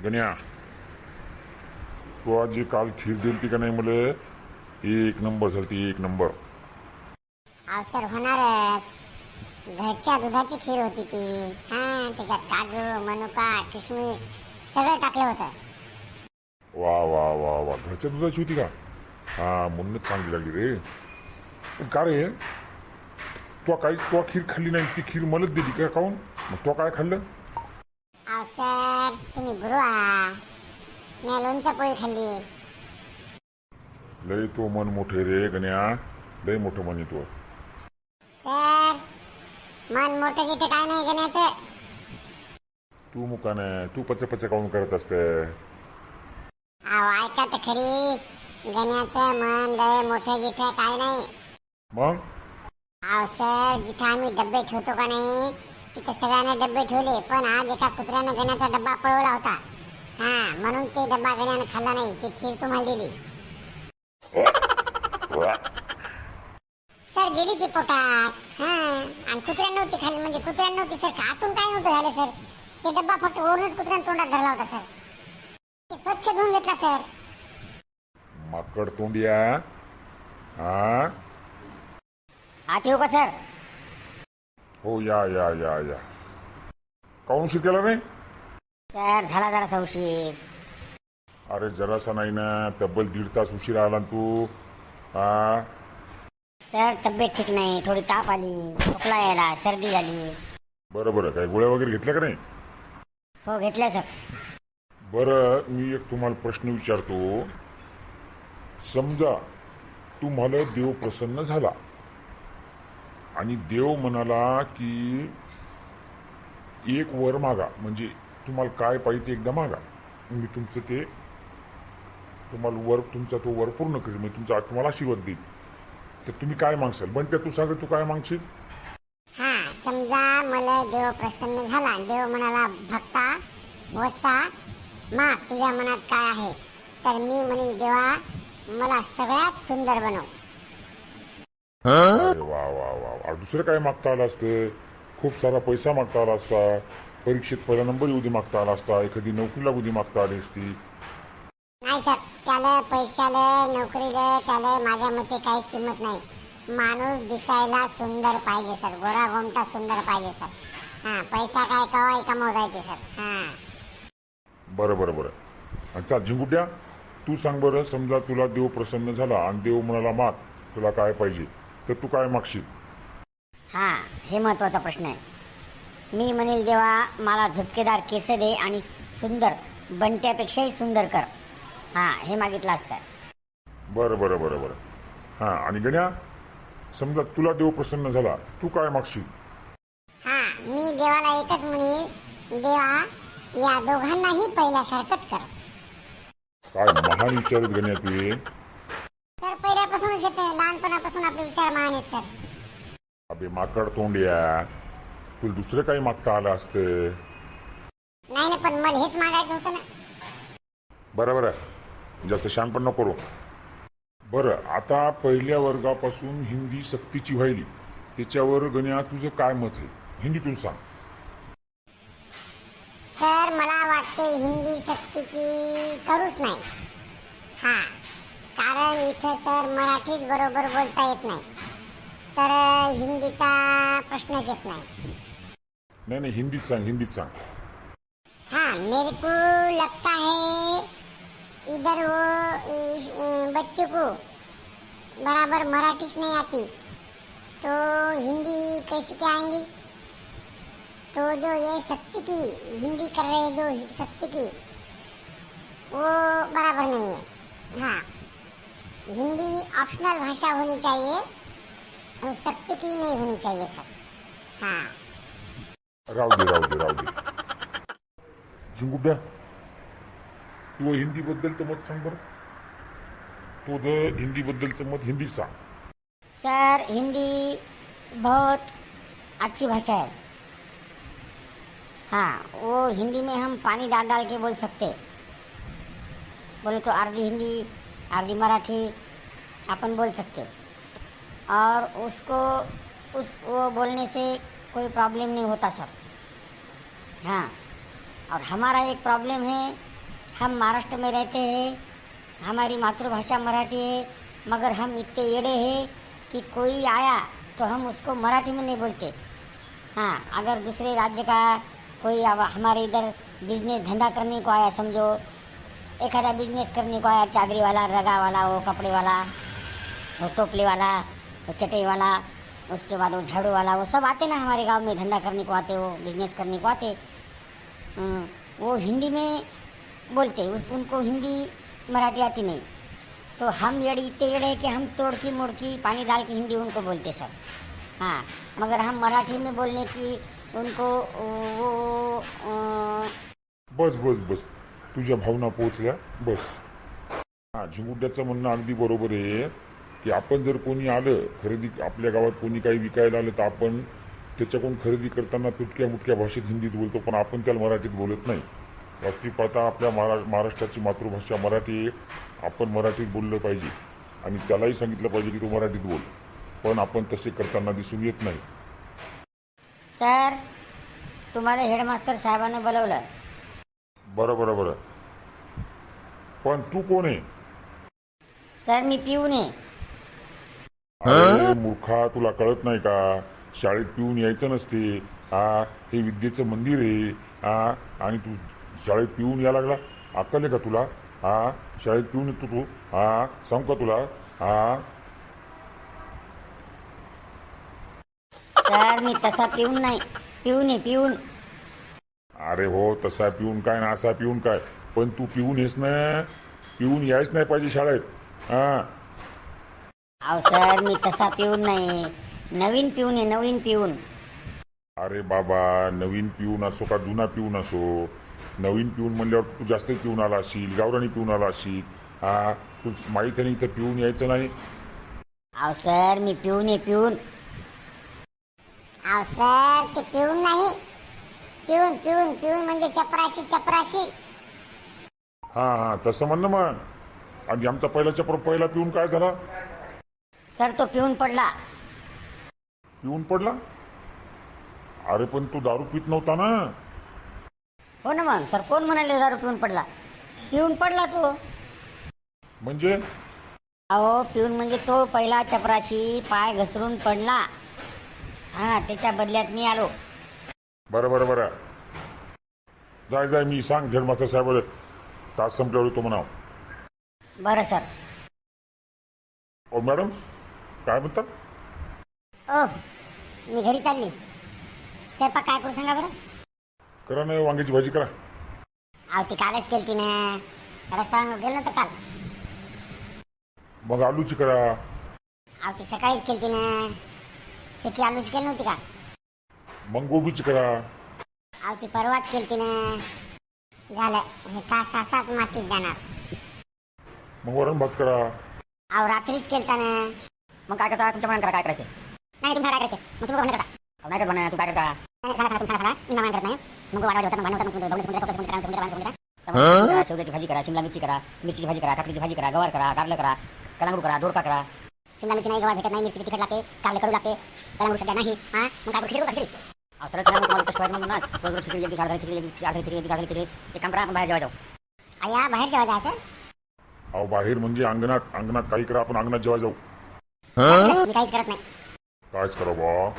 गण्या, तू आज जी काल खीर दिली का नाही मले, एक नंबर झाली, एक नंबर. अवसर होणारच. घरच्या दुधाची खीर होती ती. त्याच्यात काजू, मनुका, किशमिश सगळं टाकलं होतं. वा वा वा वा, घरच्या दुधाची होती का? हा, म्हणूनच चांगली लागली रे. पण का रे, तू खीर खाल्ली नाही, ती खीर मलाच दिली का? काऊन मग तू काय खाल्लं? अवसर, तुम्ही गुरु आहा. मी लोणचं पोळी खाल्ली. लय तो मन मोठे रे गण्या, लय मोठं मन येतो. सर, मन मोठं गिठं काय नाही गण्याचं. तू मुकाने तू पच काऊन करत असते? अहो ऐका तर खरी, गण्याचं मन लय मोठं गिठं काय नाही. मग अहो सर, जिथं आम्ही डब्बे ठेवतो का नाही, तिथे सगळ्यांना डब्बे ठेवले, पण आज एका कुत्र्यानं गण्याचा डब्बा पळवला होता. म्हणून ते डब्बा गण्यानं खाल्ला नाही, ती खीर तुम्हाला दिली. सर गेली ती पोटात. आणि कुत्र्यानं नव्हती खाल्ली, म्हणजे कुत्र्यानं नव्हती सर, आतून काय नव्हतं झालं सर. ते डब्बा फक्त वरूनच कुत्र्यानं तोंडात धरला होता सर. ते स्वच्छ धुवून घेतला सर. माकड तोंडिया. हा, आत येऊ का सर? हो, या या या या. काऊन उशीर केला नाही? सर झाला जरा उशीर. अरे जरासा नाही ना, तब्बल 1.5 तास उशीर आला ना तू. हा, सर तब्येत ठीक नाही, थोडी ताप आली, खोकला यायला, सर्दी झाली. बरं बरं, काही गोळ्या वगैरे घेतल्या का नाही? हो घेतल्या सर. बरं, मी एक तुम्हाला प्रश्न विचारतो. समजा तुम्हाला देव प्रसन्न झाला आणि देव म्हणाला की एक वर मागा, म्हणजे तुम्हाला काय पाहिजे ते एकदा मागा, मी तुमचं ते तुम्हाला तुमचा तो वर पूर्ण करेल, मी तुम्हाला आशीर्वाद देईल. तर तुम्ही काय मागसाल? पण तू सांग, तू काय मागशील? समजा मला देव प्रसन्न झाला, देव म्हणाला भक्ता वत्सा मा तुझ्या मनात काय आहे, तर मी म्हणे देवा मला सगळ्यात सुंदर बनव. अरे वा वा वा वा, दुसरं काय मागता आलं असतं? खूप सारा पैसा मागता आला असता, परीक्षेत पहिला नंबर येऊ दे मागता आला असता, एखादी नोकरी लागू दे मागता आली असती. नाही सर, त्याला पैशाला नोकरीला त्याला माझ्या मते काहीच किंमत नाही. माणूस दिसायला सुंदर पाहिजे सर, गोरा गोमटा सुंदर पाहिजे सर. पैसा काय कवाय कमवता येते सर. बरं बरं बरं. अच्छा झिंगुट्या, तू सांग बरं, समजा तुला देव प्रसन्न झाला आणि देव म्हणाला माग तुला काय पाहिजे, तर तू काय मागशील? हे महत्वाचा प्रश्न आहे. मी म्हणेल देवा मला झुपकेदार केस दे आणि सुंदर बंट्यापेक्षाही सुंदर कर. हे मागितलं असतं. बरं बरं बरं बरं. आणि गण्या, समजा तुला देव प्रसन्न झाला, तू काय मागशील? मी देवाला एकच म्हणेल, देवा या दोघांनाही पहिल्यासारखंच कर. काय महान विचार गण्या तुझे. सर पहिल्यापासूनच येते, लहानपणापासून आपले विचार महान आहेत सर. अबे माकड तोंडिया, तुला दुसरं काही मागता आलं असतं? नाही पण मला हेच मागायचं होतं ना. बरं बरं, जास्त शहाणपण नको करू. बरं, आता पहिल्या वर्गापासून हिंदी सक्तीची व्हायली, त्याच्यावर गण्या तुझं काय मत आहे? हिंदीतून सांग. सर मला वाटते हिंदी सक्तीची करूच नाही. कारण इथं सर मराठीच बरोबर बोलता येत नाही, तर हिंदीचा प्रश्नच येत नाही. नाही, हिंदीत सांग, हिंदीत सांग. मेरे को लगता है इधर वो बच्चे को बराबर मराठीच नहीं आती, तो हिंदी कैसे क्या आएंगी? तो जो ये सक्ती की हिंदी कर रहे हैं, जो सक्ती की, वो बराबर नहीं है. हिंदी ऑप्शनल भाषा होनी चाहिए, और सक्ती की नहीं होनी चाहिए सर. राहू दे. झिंगुट्या, तू हिंदी बद्दलचं मत सांग बरं. तुझं हिंदी बद्दलचं मत हिंदीत सांग. सर हिंदी बहुत अच्छी भाषा है. वो हिंदी में हम पानी डाल डाल के बोल सकते. बोले तो आधी हिंदी आधी मराठी अपन बोल सकते, और उसको वो बोलने से कोई प्रॉब्लम नहीं होता सर. और हमारा एक प्रॉब्लम है हम महाराष्ट्र में रहते हैं, हमारी मातृभाषा मराठी है, मगर हम इतने एड़े हैं कि कोई आया तो हम उसको मराठी में नहीं बोलते। हाँ, अगर दूसरे राज्य का कोई हमारे इधर बिजनेस धंधा करने को आया, समझो एखादा बिजनेस करने को आया, चादरी वाला, रगा वाला, वो कपड़े वाला, वो टोपले वाला, वो चटई वाला, उसके बाद वो झाड़ू वाला, वो सब आते ना हमारे गांव में, धंधा करने को आते, वो बिजनेस करने को आते। वो हिंदी में बोलते, उनको हिंदी मराठी आती नहीं, तो हम इतने एड़े कि हम तोड़की मोड़की पानी डाल के हिंदी उनको बोलते सर। हाँ, मगर हम मराठी में बोलने की उनको वो बस बस बस, तुझ्या भावना पोहोचल्या बस. हा, झिंगुड्याचं म्हणणं अगदी बरोबर आहे की आपण जर कोणी आलं खरेदी, आपल्या गावात कोणी काही विकायला आलं तर आपण त्याच्याकडून खरेदी करताना तुटक्या मुटक्या भाषेत हिंदीत बोलतो, पण आपण त्याला मराठीत बोलत नाही. वास्तविक पाहता आपल्या महाराष्ट्राची मातृभाषा मराठी आहे, आपण मराठीत बोललं पाहिजे आणि त्यालाही सांगितलं पाहिजे की तू मराठीत बोल, पण आपण तसे करताना दिसून येत नाही. सर, तुम्हाला हेडमास्टर साहेबांनी बोलवलं. बरं बरं बरं, पण तू कोण आहे? सर, मी पिऊन आहे. अरे मूर्खा, तुला कळत नाही का? शाळेत पिऊन यायचं नसते. हा, हे विद्येचं मंदिर आहे. हा, आणि तू शाळेत पिऊन यायला लागला? अक्कल आहे का तुला? हा, शाळेत पिऊन येतो तू? हा, सांग का तुला? हा, सर, मी तसा पिऊन नाही, पिऊन आहे, पिऊन. अरे हो, तसा पिऊन काय ना असा पिऊन काय, पण तू पिऊन येस ना, पिऊन यायच नाही पाहिजे शाळेत. हा, अहो सर, मी तसा पिऊन नाही, नवीन पिऊन आहे, नवीन पिऊन. अरे बाबा, नवीन पिऊन असो का जुना पिऊन असो, नवीन पिऊन म्हणल्यावर तू जास्त पिऊन आला असशील, गावरानी पिऊन आला असशील. हा, तू माहीत नाही इथं पिऊन यायचं नाही. अहो सर, मी पिऊन आहे, पिऊन. अहो सर, ते पिऊन नाही, पिऊन पिऊन पिऊन म्हणजे चपराशी, चपराशी. हा हा, तसं म्हणणं मग. आणि आमचा पहिला पिऊन काय झाला? सर, तो पिऊन पडला. पिऊन पडला? अरे पण तू दारू पित नव्हता ना? हो ना मग सर, कोण म्हणाले दारू पिऊन पडला? पिऊन पडला तो. म्हणजे? अहो, पिऊन म्हणजे तो पहिला चपराशी पाय घसरून पडला. हा, त्याच्या बदल्यात मी आलो. बरं बरं बरं, जाय जाय, मी सांग हेडमास्टर साहेब, तास संपल्यावर तो म्हणाव. बरं सर. ओ मॅडम, काय म्हणतात? ओ, मी घरी चालली. स्वयंपाक काय करू सांगा बरं? करा ना, वांग्याची भाजी करा. अहो, ती कालच केली ना, रस्सा गेलं ना तर काल. मग आलूची करा. अहो, ती सकाळीच केली ना, सुकी आलूची केली नव्हती का? मग गोबीची करा. अहो, ती परवाच केली ना. झालं, हे तासाच मातीत जाणार. मग वरण भात करा. अहो, रात्रीच केलता ना. मग काय करता? तुमच्या मनात करा, काय करायचं? नाही, तुमच्या काय करायचं? मग तुम्ही करता? नाही करत म्हणा, तू काय करता? नाही, सांगा सांगा, मी मामा करत नाही. मग वाढ होतात, मग शेवग्याची भाजी करा, शिमला मिरची करा, मिरचीची भाजी करा, काकडीची भाजी करा, गवार करा, कारलं करा, कलांगूर करा, दोडका करा. शिमला मिरची नाही, गवार भेटत नाही, मिरची तिखट लागते, कारले कडू लागते, कलांगूर सध्या नाही. हा, मग काय खिचडी खिचडी. अहो सरळ सरळ तुम्हाला कष्ट व्हायचं म्हणून ना, रोज रोज खिचडी, एक दिवस खिचडी, एक दिवस खिचडी. एक काम करा, आपण बाहेर जेवा जाऊ. आया, बाहेर जेवा जायचं? अहो, बाहेर म्हणजे अंगणात काही करा, आपण अंगणात जेव्हा जाऊ. मी काहीच करत नाही. कायच करा बा.